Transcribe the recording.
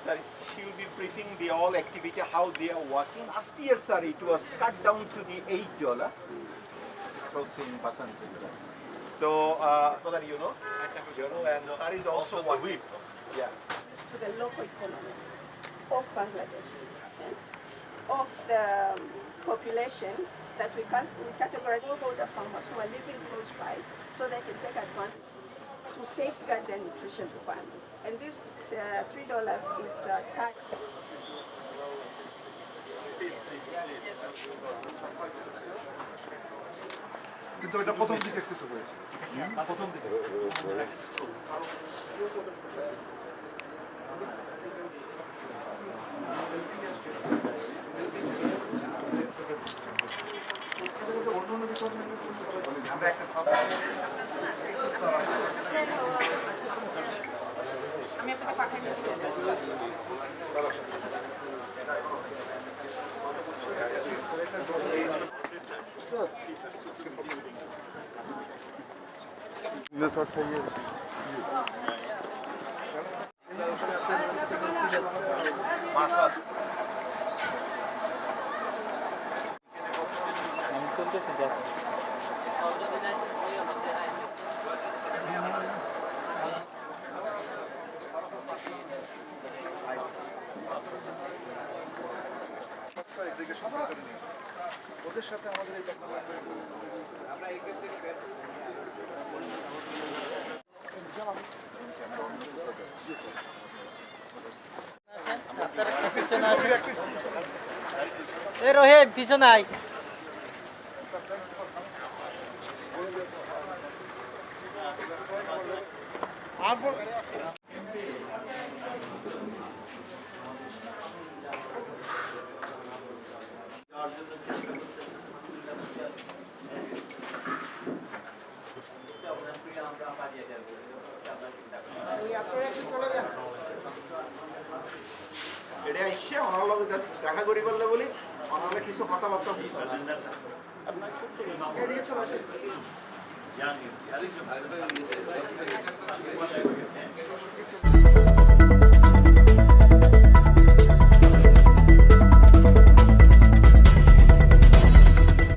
Sir, she will be briefing the all activity, how they are working. Last year, sir, it was cut down to the $8 in percentage. So, so that you know, and sir is also working. Yeah. To the local economy of Bangladesh, in a sense, of the population that we categorize smallholder farmers who are living close by, so they can take advantage to safeguard their nutrition requirements. And this $3 is tax. কিন্তু এটা প্রথম দিকে কিছু হয়েছে প্রথম দিকে আমরা একটা আমি আপনাকে পাঠিয়ে দিচ্ছি। ওদের সাথে আমাদের এই আমরা এই ক্ষেত্রে রোহিত পিছনে আয় এটা এসে ওনার লগে দেখা করি বললে বলি ওনারা কিছু কথাবার্তা